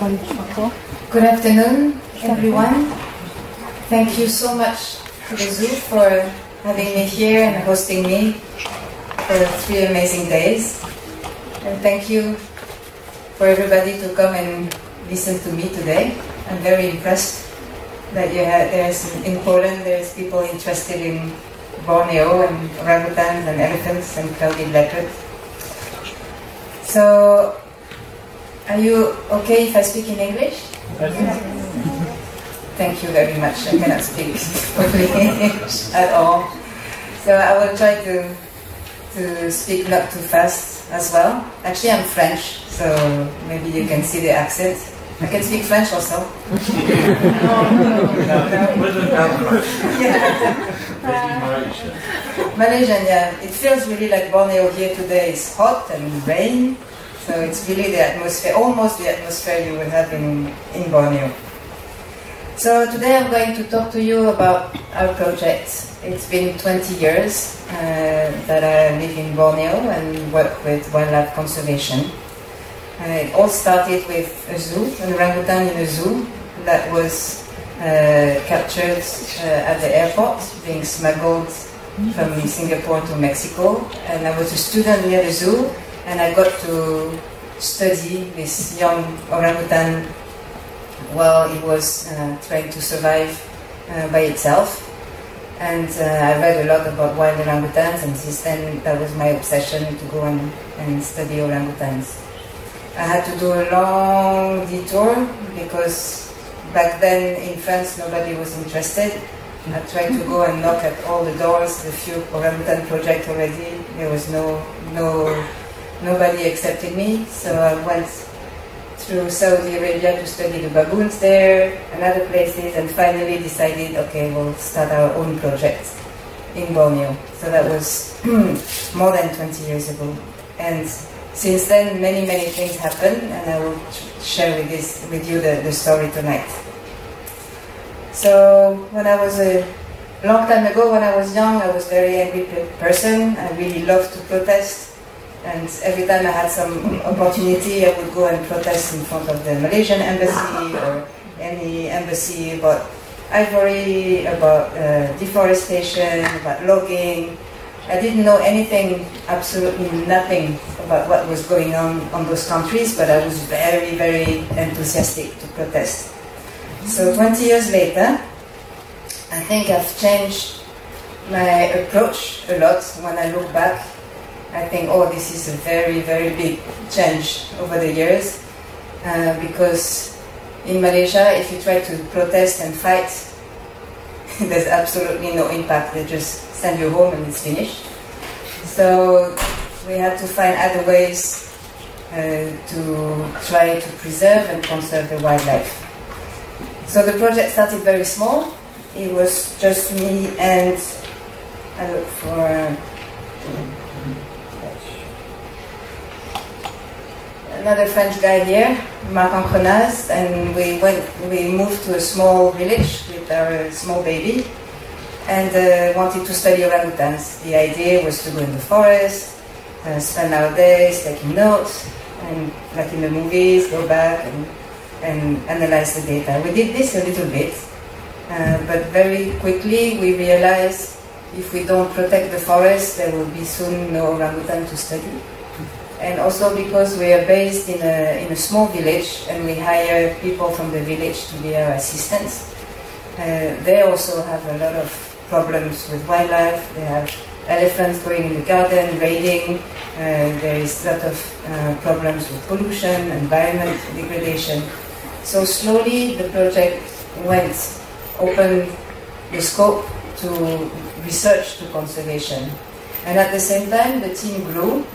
Good afternoon, everyone. Thank you so much to the zoo for having me here and hosting me for 3 amazing days. And thank you for everybody to come and listen to me today. I'm very impressed that in Poland there's people interested in Borneo and orangutans and elephants and clouded leopards. So, are you okay if I speak in English? Thank you very much. I cannot speak English at all. So I will try to speak not too fast as well. Actually, I'm French, so maybe you can see the accent. I can speak French also. Malaysian, yeah. It feels really like Borneo here today. It's hot and rain. So it's really the atmosphere, almost the atmosphere you will have in Borneo. So today I'm going to talk to you about our project. It's been 20 years that I live in Borneo and work with wildlife conservation. It all started with a zoo, an orangutan in a zoo that was captured at the airport, being smuggled from Singapore to Mexico. And I was a student near the zoo, and I got to study this young orangutan while it was trying to survive by itself. And I read a lot about wild orangutans, and since then that was my obsession, to go and study orangutans. I had to do a long detour because back then in France nobody was interested. I tried to go and knock at all the doors, the few orangutan projects already. There was nobody accepted me, so I went through Saudi Arabia to study the baboons there and other places, and finally decided, okay, we'll start our own project in Borneo. So that was more than 20 years ago. And since then, many things happened, and I will share with you the story tonight. So when I was a long time ago, when I was young, I was a very angry person. I really loved to protest. And every time I had some opportunity, I would go and protest in front of the Malaysian embassy or any embassy about ivory, about deforestation, about logging. I didn't know anything, absolutely nothing about what was going on those countries, but I was very enthusiastic to protest. So 20 years later, I think I've changed my approach a lot. When I look back, I think, oh, this is a very big change over the years, because in Malaysia, if you try to protest and fight, there's absolutely no impact. They just send you home and it's finished. So we had to find other ways to try to preserve and conserve the wildlife. So the project started very small. It was just me and I look for another French guy here, and we moved to a small village with our small baby and wanted to study orangutans. The idea was to go in the forest, spend our days taking notes, and like in the movies, go back and analyze the data. We did this a little bit, but very quickly we realized if we don't protect the forest, there will be soon no orangutan to study. And also because we are based in a small village and we hire people from the village to be our assistants, they also have a lot of problems with wildlife. They have elephants going in the garden, raiding. There is a lot of problems with pollution, environment degradation. So slowly the project opened the scope to research to conservation. And at the same time, the team grew.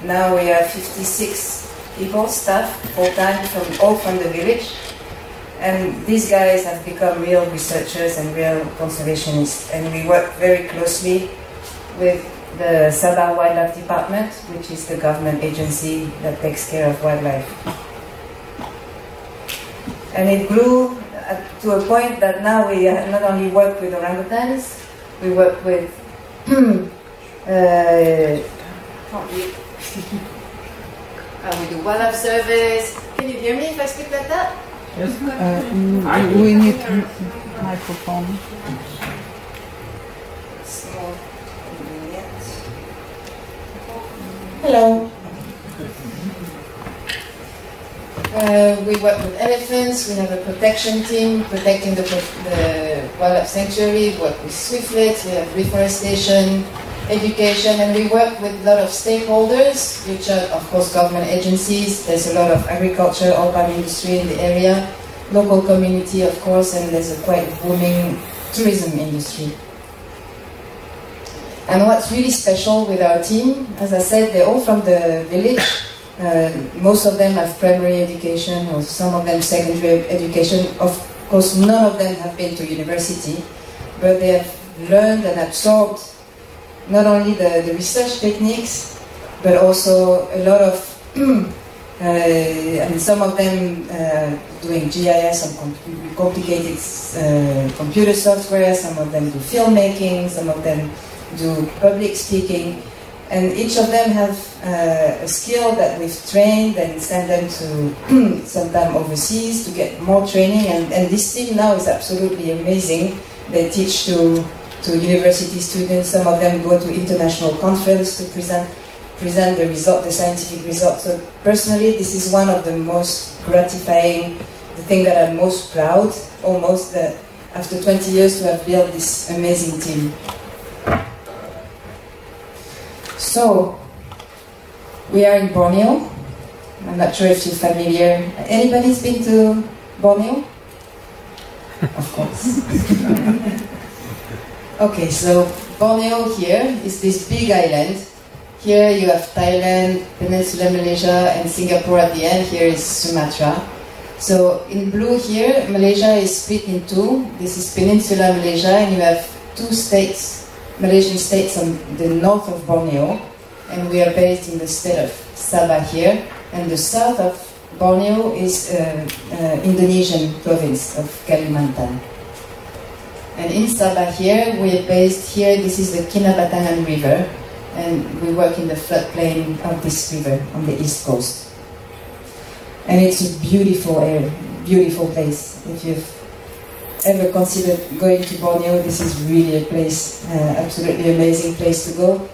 Now we are 56 people, staff, full-time, all from the village. And these guys have become real researchers and real conservationists. And we work very closely with the Sabah Wildlife Department, which is the government agency that takes care of wildlife. And it grew to a point that now we not only work with orangutans, we work with we do wildlife service, Can you hear me if I speak like that? Yes. We need microphone. Hello. We work with elephants. We have a protection team protecting the wildlife sanctuary. We work with swiftlets. We have reforestation, education, and we work with a lot of stakeholders, which are, of course, government agencies. There's a lot of agriculture, all palm industry in the area, local community, of course, and there's a quite booming tourism industry. And what's really special with our team, as I said, they're all from the village. Most of them have primary education, or some of them secondary education. Of course, none of them have been to university, but they have learned and absorbed not only the research techniques, but also a lot of, and some of them doing GIS, some complicated computer software, some of them do filmmaking, some of them do public speaking, and each of them have a skill that we've trained and send them to sometime overseas to get more training, and this team now is absolutely amazing. They teach to university students, some of them go to international conference to present the result, the scientific results. So personally, this is one of the most gratifying, the thing that I'm most proud, almost, that after 20 years to have built this amazing team. So, we are in Borneo. I'm not sure if you're familiar. Anybody's been to Borneo? Of course. Okay, so Borneo here is this big island. Here you have Thailand, Peninsula Malaysia, and Singapore at the end. Here is Sumatra. So in blue here, Malaysia is split in two. This is Peninsula Malaysia, and you have two states, Malaysian states on the north of Borneo, and we are based in the state of Sabah here, and the south of Borneo is Indonesian province of Kalimantan. And in Sabah here, we are based here, this is the Kinabatangan River, and we work in the floodplain of this river on the east coast. And it's a beautiful area, beautiful place. If you've ever considered going to Borneo, this is really a place, absolutely amazing place to go.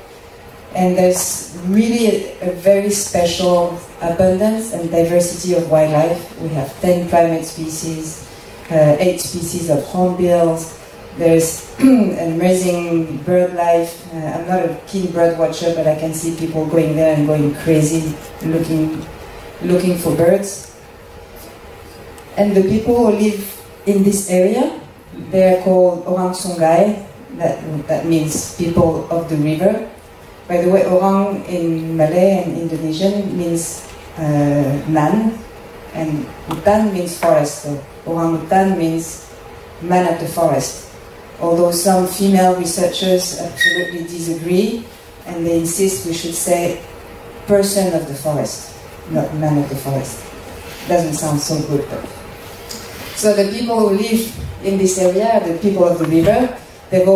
And there's really a very special abundance and diversity of wildlife. We have 10 primate species, 8 species of hornbills. There's amazing bird life. I'm not a keen bird watcher, but I can see people going there and going crazy, looking for birds. And the people who live in this area, they are called orang sungai. That means people of the river. By the way, orang in Malay and Indonesian means man, and hutan means forest. So orang hutan means man of the forest. Although some female researchers absolutely disagree, and they insist we should say person of the forest, not man of the forest. Doesn't sound so good, though. So the people who live in this area are the people of the river. They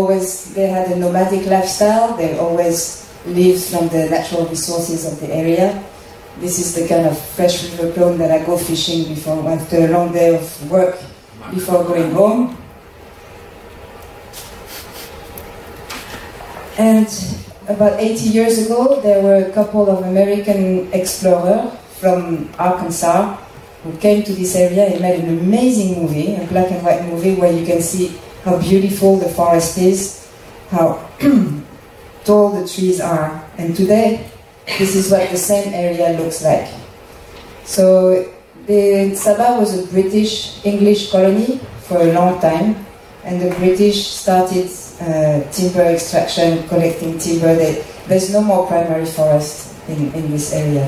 had a nomadic lifestyle. They always lived from the natural resources of the area. This is the kind of fresh river prawn that I go fishing before, after a long day of work, before going home. And about 80 years ago, there were a couple of American explorers from Arkansas who came to this area and made an amazing movie, a black and white movie, where you can see how beautiful the forest is, how tall the trees are. And today, this is what the same area looks like. So, Sabah was a British-English colony for a long time, and the British started timber extraction, collecting timber. There's no more primary forest in this area.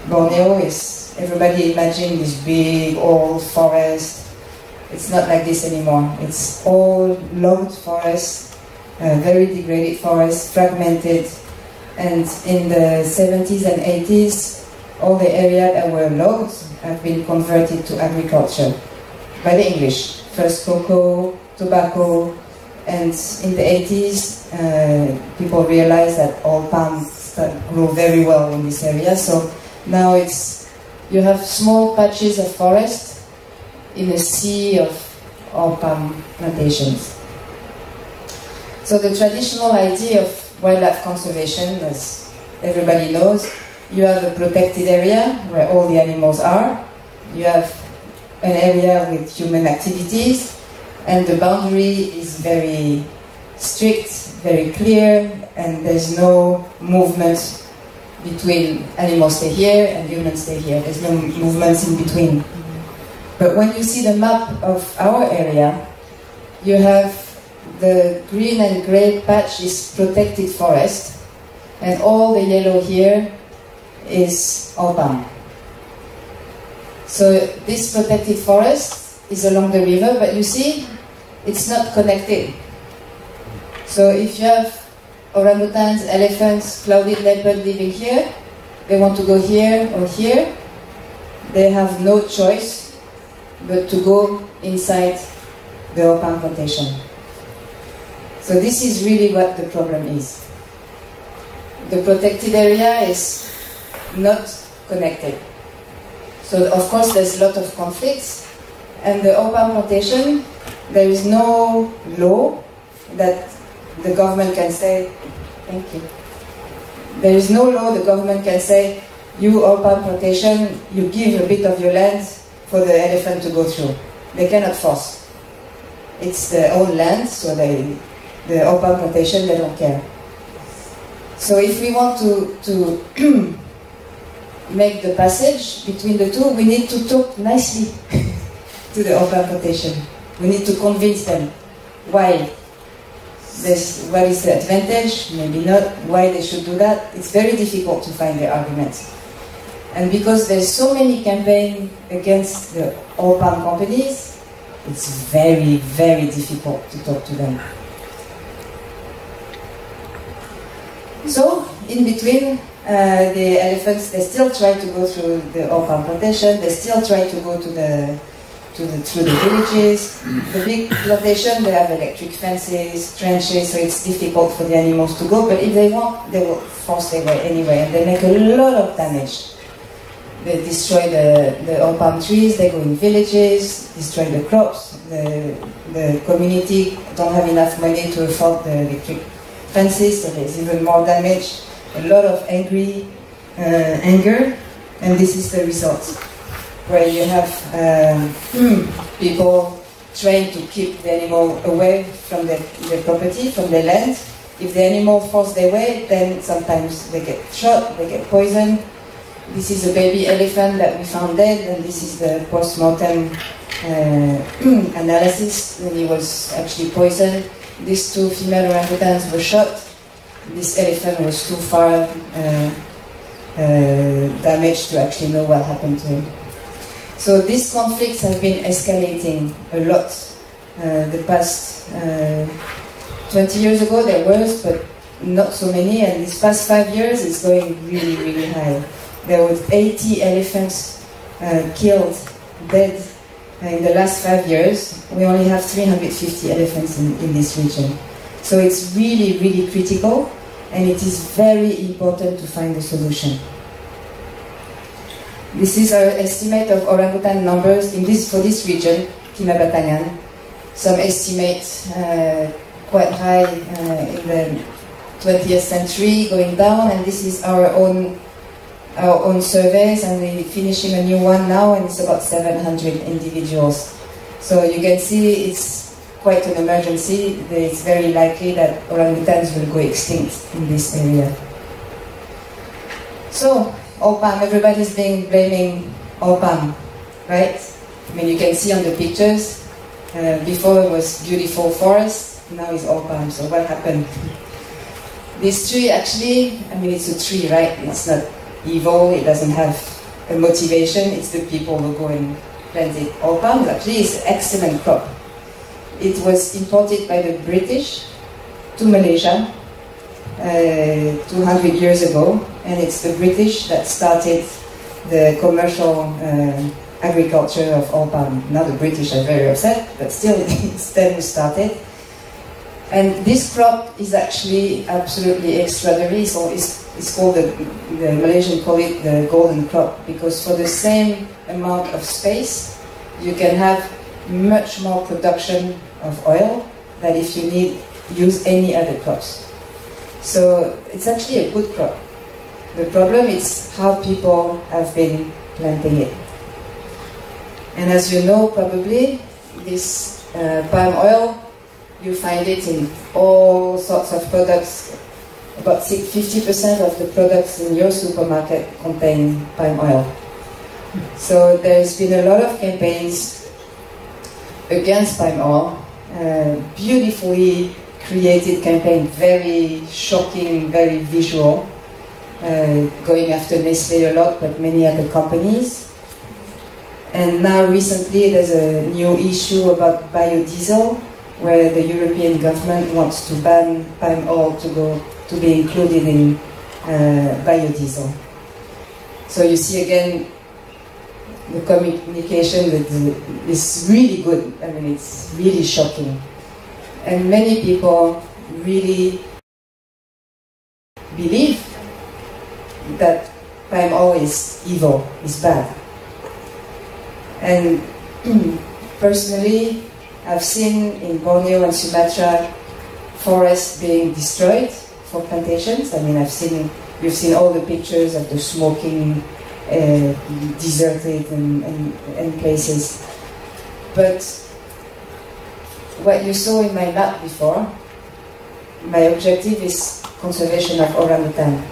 Borneo is, everybody imagine this big old forest. It's not like this anymore. It's all logged forest, very degraded forest, fragmented. And in the 70s and 80s, all the area that were logged have been converted to agriculture by the English. First cocoa, tobacco, and in the 80s, people realized that all palm grew very well in this area. So now it's you have small patches of forest in a sea of all palm plantations. So the traditional idea of wildlife conservation, as everybody knows, you have a protected area where all the animals are, you have an area with human activities, and the boundary is very strict, very clear, and there's no movement between animals stay here and humans stay here. There's no movements in between. But when you see the map of our area, you have the green and grey patch is protected forest, and all the yellow here is all palm. So this protected forest is along the river, but you see, it's not connected. So if you have orangutans, elephants, clouded leopard living here, they want to go here or here, they have no choice but to go inside the palm plantation. So this is really what the problem is. The protected area is not connected. So of course there's a lot of conflicts, and the palm plantation, there is no law that the government can say, thank you. There is no law the government can say, you palm plantation, you give a bit of your land for the elephant to go through. They cannot force. It's their own land, so the palm plantation, they don't care. So if we want to make the passage between the two, we need to talk nicely to the palm plantation. We need to convince them why. What is the advantage, maybe not, why they should do that. It's very difficult to find the arguments. And because there's so many campaigns against the all palm companies, it's very, very difficult to talk to them. So, in between, the elephants, they still try to go through the all palm plantation, they still try to go through the villages. The big plantation, they have electric fences, trenches, so it's difficult for the animals to go, but if they want, they will force their way anyway, and they make a lot of damage. They destroy the all palm trees, they go in villages, destroy the crops, the community don't have enough money to afford the electric fences, so there's even more damage, a lot of anger, and this is the result. Where you have people trying to keep the animal away from the property, from the land. If the animal force their way, then sometimes they get shot, they get poisoned. This is a baby elephant that we found dead, and this is the post-mortem analysis when he was actually poisoned. These two female orangutans were shot. This elephant was too far damaged to actually know what happened to him. So these conflicts have been escalating a lot. The past 20 years ago there was, but not so many, and these past 5 years it's going really, really high. There were 80 elephants killed, dead in the last 5 years. We only have 350 elephants in this region. So it's really, really critical, and it is very important to find a solution. This is our estimate of orangutan numbers for this region, Kinabatangan. Some estimate quite high in the 20th century, going down, and this is our own surveys, and we're finishing a new one now, and it's about 700 individuals. So you can see it's quite an emergency. It's very likely that orangutans will go extinct in this area. So, all palm, everybody's blaming all palm, right? I mean, you can see on the pictures, before it was beautiful forest, now it's all palm, so what happened? This tree actually, I mean, it's a tree, right? It's not evil, it doesn't have a motivation, it's the people who go and plant it. All palm actually is an excellent crop. It was imported by the British to Malaysia 200 years ago, and it's the British that started the commercial agriculture of all palm. Now the British are very upset, but still it's them who started. And this crop is actually absolutely extraordinary. So it's called the Malaysians call it the golden crop, because for the same amount of space, you can have much more production of oil than if you use any other crops. So it's actually a good crop. The problem is how people have been planting it. And as you know, probably, this palm oil, you find it in all sorts of products. About 50% of the products in your supermarket contain palm oil. So there's been a lot of campaigns against palm oil, beautifully created campaign, very shocking, very visual, going after Nestle a lot, but many other companies. And now recently there's a new issue about biodiesel, where the European government wants to ban palm oil to be included in biodiesel. So you see again, the communication is really good. I mean, it's really shocking. And many people really believe that palm oil is evil, is bad. And personally, I've seen in Borneo and Sumatra forests being destroyed for plantations. I mean, you've seen all the pictures of the smoking, deserted and places. But what you saw in my map before, my objective is conservation of orangutan.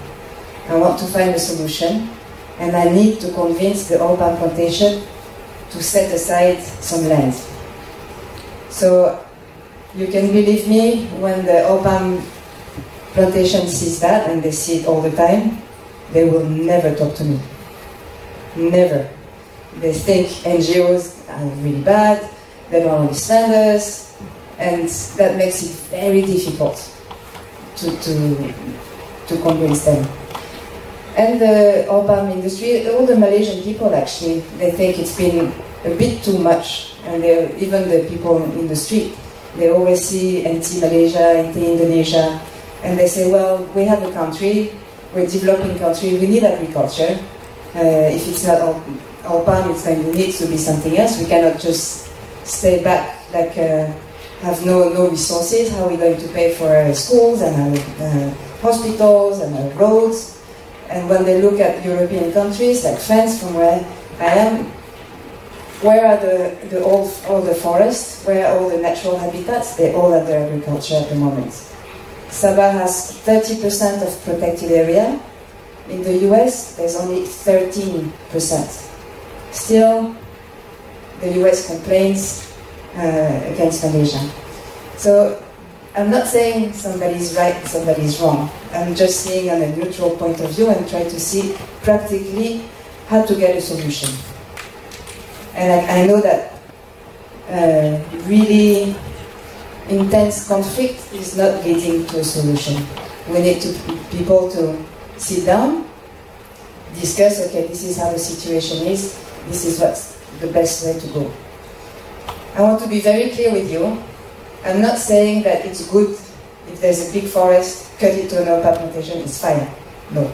I want to find a solution, and I need to convince the oil palm plantation to set aside some land. So you can believe me, when the oil palm plantation sees that, and they see it all the time, they will never talk to me. Never. They think NGOs are really bad, they don't understand us, and that makes it very difficult to convince them. And the oil palm industry, all the Malaysian people actually, they think it's been a bit too much, and even the people in the street, they always see anti-Malaysia, anti-Indonesia, and they say, well, we have a country, we're a developing country, we need agriculture. If it's not oil palm, it's going to need to be something else. We cannot just stay back, like have no resources. How are we going to pay for our schools and our hospitals and our roads? And when they look at European countries, like France, from where I am, where are all the forests? Where are all the natural habitats? They're all under agriculture at the moment. Sabah has 30% of protected area. In the US, there's only 13%. Still, the US complains against Malaysia. So I'm not saying somebody's right and somebody's wrong. I'm just saying on a neutral point of view and try to see practically how to get a solution. And I know that really intense conflict is not leading to a solution. We need people to sit down, discuss, okay, this is how the situation is, this is what's the best way to go. I want to be very clear with you. I'm not saying that it's good if there's a big forest, cut it to an oil palm plantation, it's fine. No.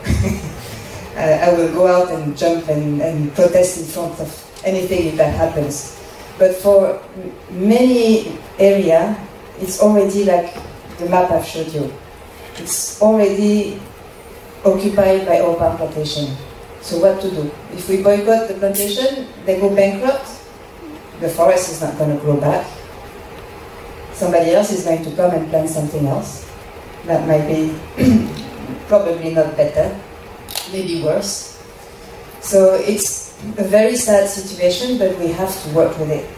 I will go out and jump and protest in front of anything if that happens. But for many areas, it's already like the map I've showed you. It's already occupied by oil palm plantation. So what to do? If we boycott the plantation, they go bankrupt, the forest is not going to grow back. Somebody else is going to come and plant something else. That might be probably not better, maybe worse. So it's a very sad situation, but we have to work with it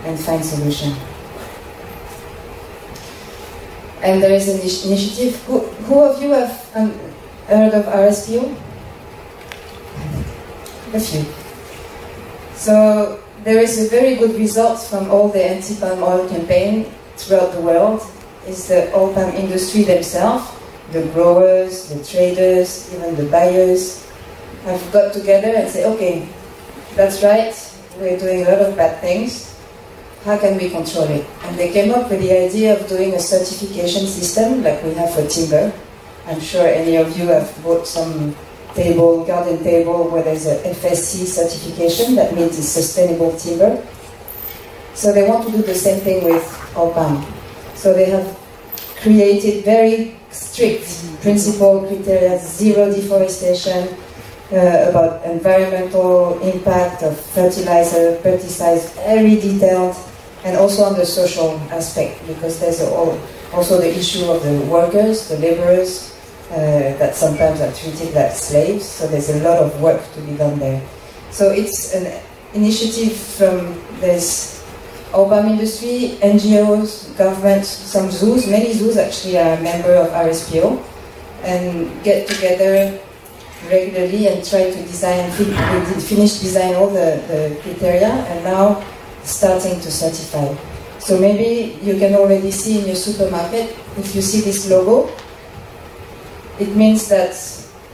and find solution. And there is an initiative. Who of you have heard of RSPO? A few. So there is a very good result from all the anti-palm oil campaign throughout the world. Is the oil palm industry themselves, the growers, the traders, even the buyers, have got together and say, okay, that's right, we're doing a lot of bad things. how can we control it? And they came up with the idea of doing a certification system like we have for timber. I'm sure any of you have bought some table, garden table, where there's a FSC certification, that means it's sustainable timber. So they want to do the same thing with palm. So they have created very strict principle criteria, zero deforestation, about environmental impact of fertilizer, pesticides, very detailed, and also on the social aspect, because there's also the issue of the workers, the laborers, that sometimes are treated like slaves, so there's a lot of work to be done there. So it's an initiative from this palm industry, NGOs, governments, some zoos, many zoos actually are a member of RSPO, and get together regularly and try to design, finish design all the criteria, and now starting to certify. So maybe you can already see in your supermarket, if you see this logo, it means that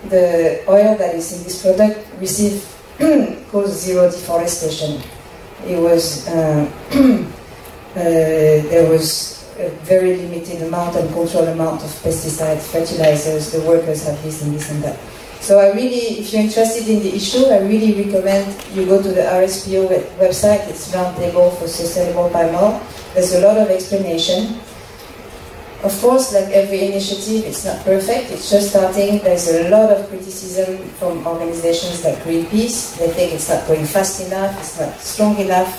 the oil that is in this product received cause zero deforestation. It was there was a very limited amount and controlled amount of pesticides, fertilizers. The workers have this and this and that. So I really, if you're interested in the issue, I really recommend you go to the RSPO website. It's Roundtable for Sustainable Palm Oil. There's a lot of explanation. Of course, like every initiative, it's not perfect. It's just starting. There's a lot of criticism from organizations like Greenpeace. They think it's not going fast enough, it's not strong enough.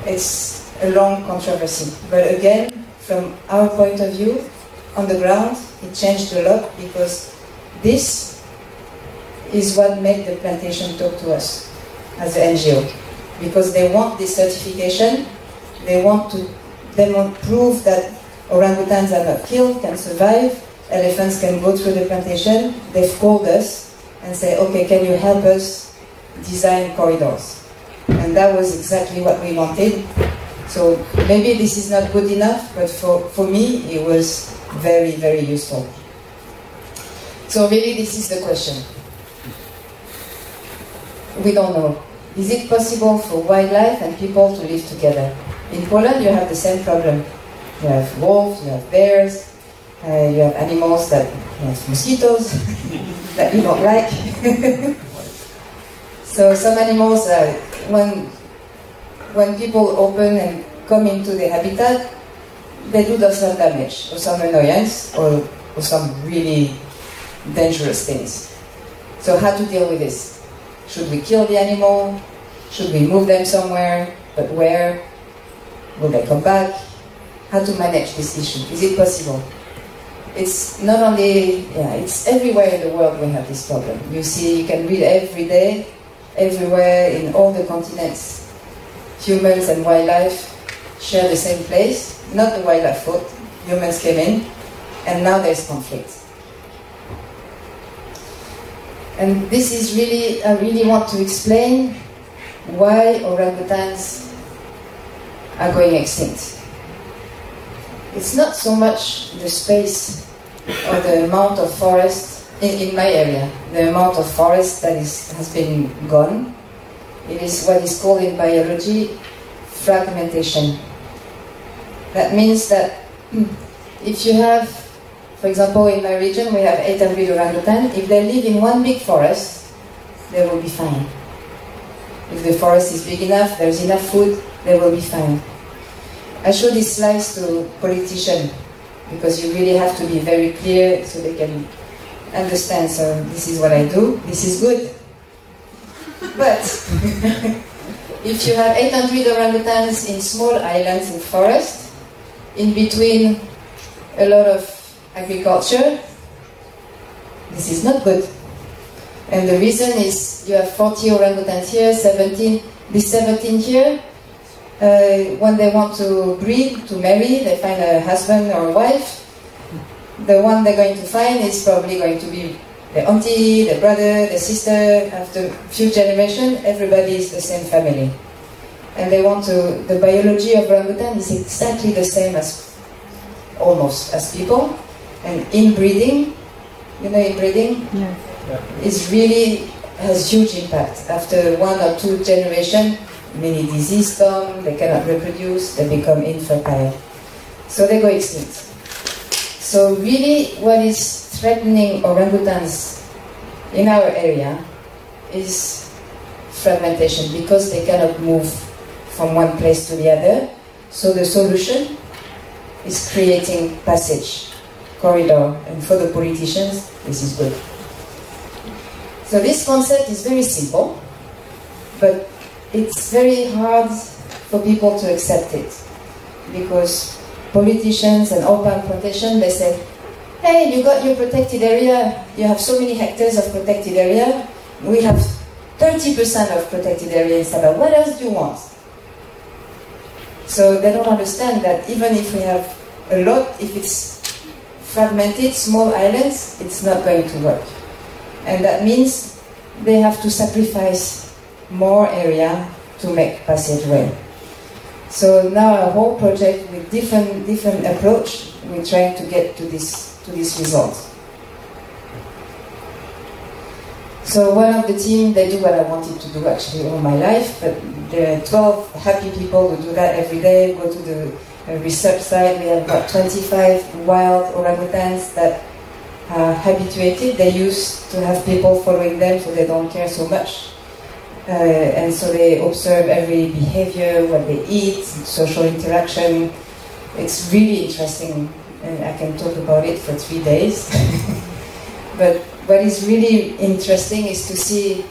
It's a long controversy. But again, from our point of view, on the ground, it changed a lot, because this is what made the plantation talk to us as an NGO. Because they want this certification, they want to prove that orangutans are not killed, can survive, elephants can go through the plantation. They've called us and say, okay, can you help us design corridors? And that was exactly what we wanted. So maybe this is not good enough, but for me, it was very, very useful. So really this is the question. We don't know. Is it possible for wildlife and people to live together? In Poland, you have the same problem. You have wolves, you have bears, you have animals that, you have mosquitoes that you don't like. So some animals, when people open and come into the habitat, they do some damage, or some annoyance, or some really dangerous things. So how to deal with this? Should we kill the animal? Should we move them somewhere? But where? Will they come back? How to manage this issue? Is it possible? It's not only, it's everywhere in the world we have this problem. You see, you can read every day, everywhere in all the continents, humans and wildlife share the same place. Not the wildlife fault, humans came in, and now there's conflict. And this is really, I really want to explain why orangutans are going extinct. It's not so much the space or the amount of forest in my area, the amount of forest that has been gone. It is what is called in biology fragmentation. That means that if you have, for example, in my region we have 800 orangutan. If they live in one big forest, they will be fine. If the forest is big enough, there's enough food, they will be fine. I show these slides to politicians because you really have to be very clear so they can understand. So this is what I do, this is good. But if you have 800 orangutans in small islands in forest, in between a lot of agriculture, this is not good. And the reason is you have 40 orangutans here, 17, this 17 here, when they want to breed, to marry, they find a husband or a wife. The one they're going to find is probably going to be the auntie, the brother, the sister. After a few generations, everybody is the same family. And they want to, the biology of orangutan is exactly the same as, almost, as people. And inbreeding, you know inbreeding? Yeah. Is really, has huge impact. After 1 or 2 generations, many diseases come, they cannot reproduce, they become infertile. So they go extinct. So really what is threatening orangutans in our area is fragmentation, because they cannot move from one place to the other. So the solution is creating passage, corridor, and for the politicians, this is good. So this concept is very simple, but it's very hard for people to accept it, because politicians and open protection, they say, hey, you got your protected area, you have so many hectares of protected area, we have 30% of protected area in Sabah, what else do you want? So they don't understand that even if we have a lot, if it's fragmented, small islands, it's not going to work. And that means they have to sacrifice more area to make passageway. So now our whole project with different approach, we're trying to get to this result. So one of the team, they do what I wanted to do actually all my life, but there are 12 happy people who do that every day, go to the research site. We have about 25 wild orangutans that are habituated. They used to have people following them, so they don't care so much. And so they observe every behavior, what they eat, social interaction. It's really interesting, and I can talk about it for 3 days. But what is really interesting is to see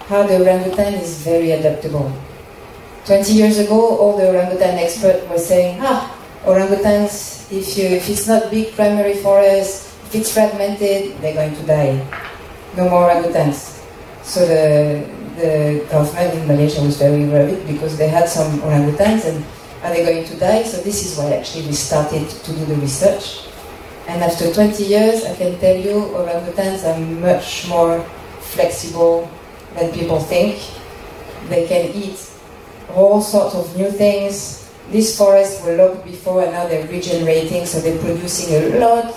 how the orangutan is very adaptable. 20 years ago, all the orangutan experts were saying, orangutans, if it's not big primary forest, if it's fragmented, they're going to die. No more orangutans. So the government in Malaysia was very worried because they had some orangutans, and are they going to die? So this is why actually we started to do the research. And after 20 years, I can tell you, orangutans are much more flexible than people think. They can eat all sorts of new things. These forests were locked before, and now they're regenerating, so they're producing a lot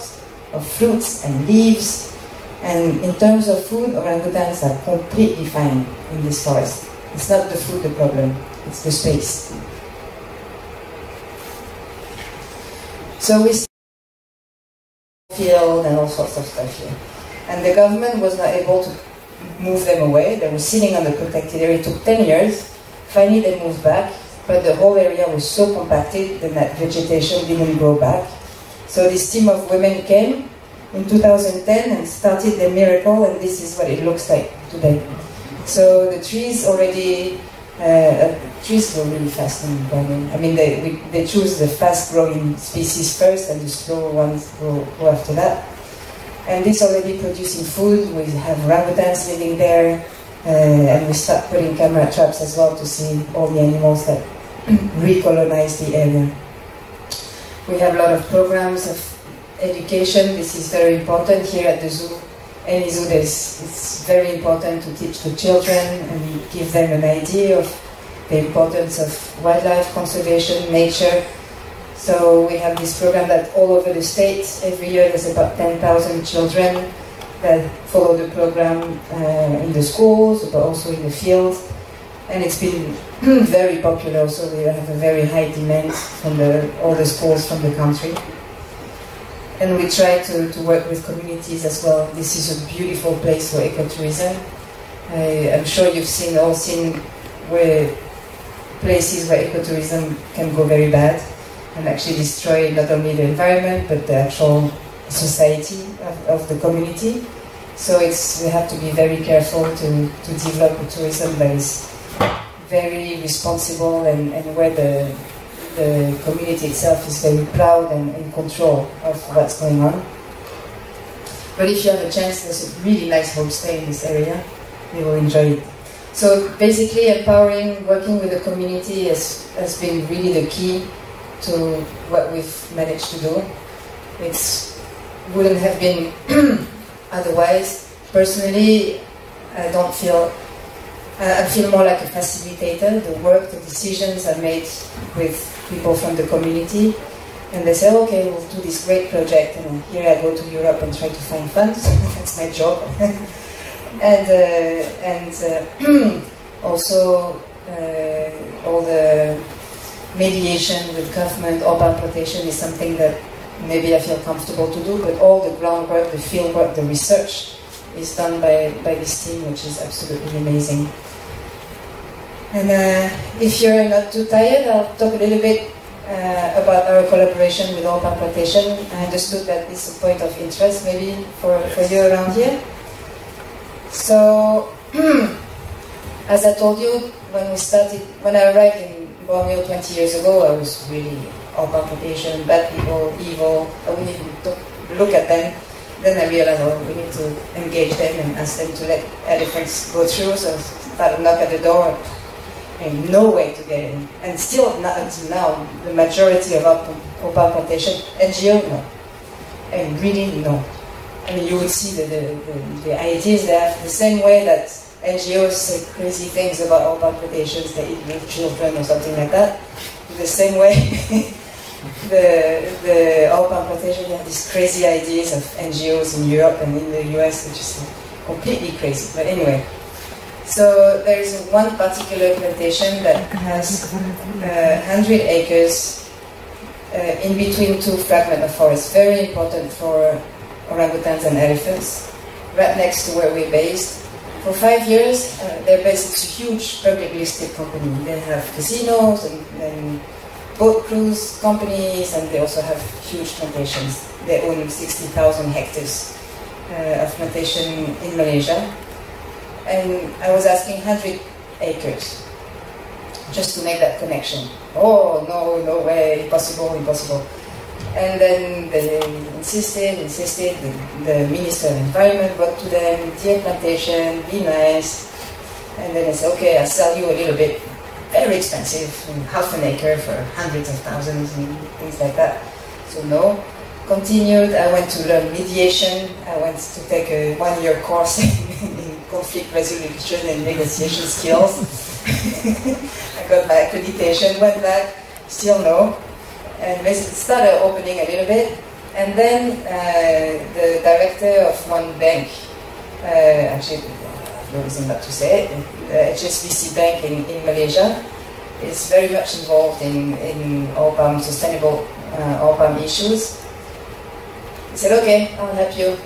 of fruits and leaves. And in terms of food, orangutans are completely fine in this forest. It's not the food the problem, it's the space. So we field and all sorts of stuff here. And the government was not able to move them away. They were sitting on the protected area. It took 10 years. Finally they moved back, but the whole area was so compacted that vegetation didn't grow back. So this team of women came in 2010 and started the miracle, and this is what it looks like today. So the trees already, trees grow really fast in Borneo. I mean, they choose the fast-growing species first, and the slow ones go after that. And this already producing food. We have orangutans living there, and we start putting camera traps as well to see all the animals that recolonize the area. We have a lot of programs of education. This is very important here at the zoo. Any zoo, it's very important to teach the children and give them an idea of the importance of wildlife conservation, nature. So we have this program that all over the States, every year there's about 10,000 children that follow the program in the schools, but also in the field. And it's been very popular, so we have a very high demand from all the schools from the country. And we try to work with communities as well. This is a beautiful place for ecotourism. I'm sure you've all seen where places where ecotourism can go very bad and actually destroy not only the environment but the actual society of the community. So we have to be very careful to develop a tourism that is very responsible and where the community itself is very proud and in control of what's going on. But if you have a chance, there's a really nice homestay in this area. You will enjoy it. So basically empowering, working with the community has been really the key to what we've managed to do. It wouldn't have been otherwise. Personally, I feel more like a facilitator. The work, the decisions are made with people from the community, and they say, okay, we'll do this great project, and here I go to Europe and try to find funds. That's my job. And also all the mediation with government, urban plantation is something that maybe I feel comfortable to do, but all the groundwork, the fieldwork, the research is done by this team, which is absolutely amazing. And if you're not too tired, I'll talk a little bit about our collaboration with urban plantation. I understood that it's a point of interest maybe for you around here. So, as I told you, when I arrived in Borneo 20 years ago, I was really urban plantation, bad people, evil. I wouldn't even look at them. Then I realized, oh, we need to engage them and ask them to let elephants go through. So I started to knock at the door, and no way to get in. And still, not until now, the majority of urban plantation, NGO, no. And really, no. I mean, you would see the ideas there, the same way that NGOs say crazy things about urban plantations, they eat with children or something like that. The same way, the urban plantation have these crazy ideas of NGOs in Europe and in the US, which is completely crazy. But anyway, so there is one particular plantation that has 100 acres in between two fragments of forest, very important for orangutans and elephants, right next to where we're based. For 5 years, they're based, it's a huge public listed company. They have casinos and boat cruise companies, and they also have huge plantations. They own 60,000 hectares of plantation in Malaysia. And I was asking 100 acres just to make that connection. Oh, no way, impossible. And then they insisted, the Minister of Environment wrote to them, dear plantation, be nice. And then I said, okay, I'll sell you a little bit, very expensive, half an acre for hundreds of thousands and things like that. So no, continued, I went to learn mediation, I went to take a 1-year course in conflict resolution and negotiation skills. I got my accreditation, went back, still no. And basically started opening a little bit, and then the director of one bank, actually, I have no reason not to say it, HSBC Bank in Malaysia, is very much involved in urban, sustainable urban issues. He said, okay, I'll help you.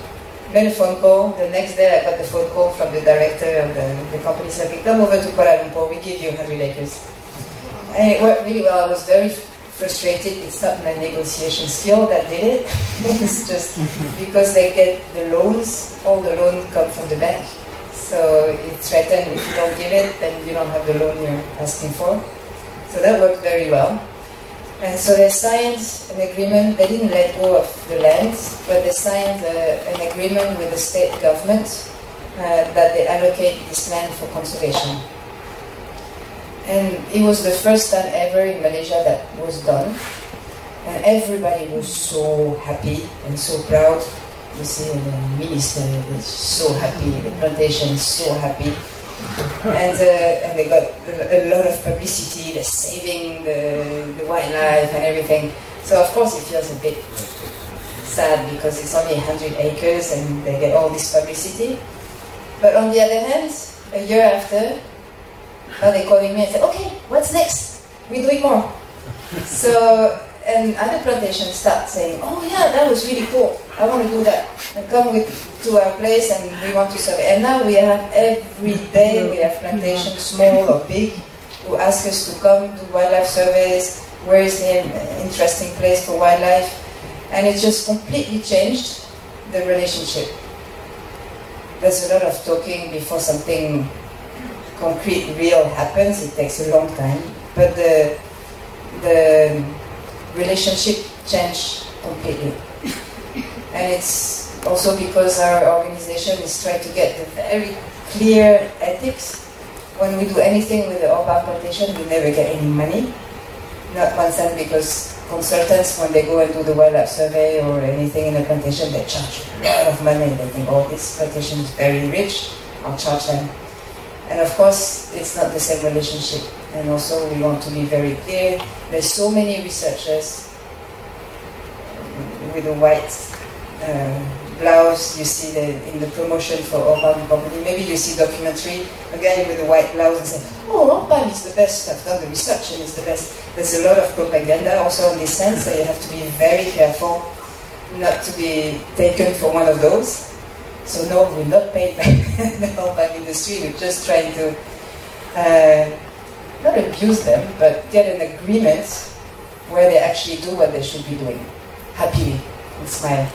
Made a phone call. The next day I got the phone call from the director of the company. He said, okay, come over to Kuala Lumpur, we give you 100 acres. And it worked really well. I was very frustrated. It's not my negotiation skill that did it. It's just because they get the loans, all the loans come from the bank. So it's threatened, if you don't give it, then you don't have the loan you're asking for. So that worked very well. And so they signed an agreement. They didn't let go of the land, but they signed an agreement with the state government that they allocate this land for conservation. And it was the first time ever in Malaysia that was done. And everybody was so happy and so proud. You see, the minister is so happy, the plantation is so happy. And they got a lot of publicity, they're saving the wildlife and everything. So of course it feels a bit sad because it's only 100 acres and they get all this publicity. But on the other hand, a year after, they're calling me and say, okay, what's next? We're doing more. So, and other plantations start saying, oh yeah, that was really cool. I want to do that. And come to our place and we want to survey. And now we have every day, we have plantations, small or big, who ask us to come do wildlife surveys. Where is the interesting place for wildlife? And it just completely changed the relationship. There's a lot of talking before something concrete, real happens. It takes a long time, but the relationship changed completely. And it's also because our organization is trying to get the very clear ethics. When we do anything with the urban plantation, we never get any money. Not one cent, because consultants, when they go and do the wildlife survey or anything in the plantation, they charge a lot of money. They think, oh, this plantation is very rich, I'll charge them. And of course, it's not the same relationship. And also, we want to be very clear. There's so many researchers with a white blouse you see in the promotion for Orban company. Maybe you see documentary, a guy with a white blouse and say, oh, Orban is the best, I've done the research and it's the best. There's a lot of propaganda also in this sense, so you have to be very careful not to be taken for one of those. So no, we're not paid by the Orban industry, we're just trying to not abuse them, but get an agreement where they actually do what they should be doing, happily, and smile.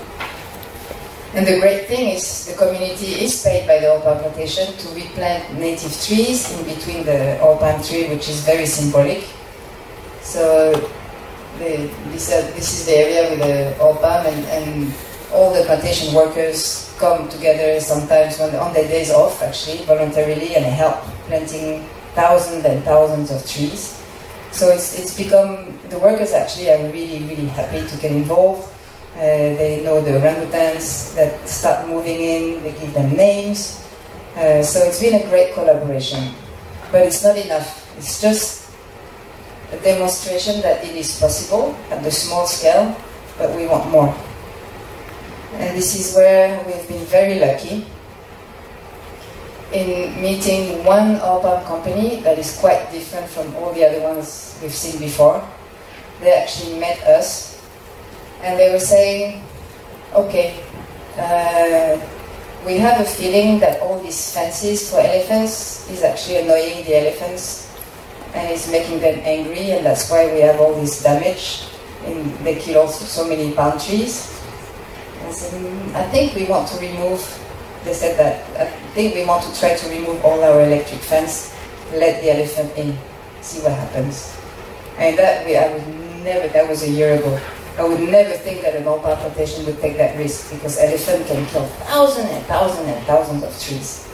And the great thing is the community is paid by the Orban plantation to replant native trees in between the Orban tree, which is very symbolic. So this is the area with the Orban, and all the plantation workers come together sometimes on their days off, actually, voluntarily, and help planting thousands and thousands of trees. So it's become, the workers actually are really, really happy to get involved. They know the orangutans that start moving in, they give them names. So it's been a great collaboration. But it's not enough. It's just a demonstration that it is possible at the small scale, but we want more. And this is where we've been very lucky in meeting one Orban company that is quite different from all the other ones we've seen before. They actually met us. And they were saying, okay, we have a feeling that all these fences for elephants is actually annoying the elephants and is making them angry, and that's why we have all this damage. And they kill also so many palm trees. And so, I think we want to remove, they said that, I think we want to try to remove all our electric fence, let the elephant in, see what happens. And that that was a year ago. I would never think that an Orban plantation would take that risk, because elephant can kill thousands and thousands and thousands of trees.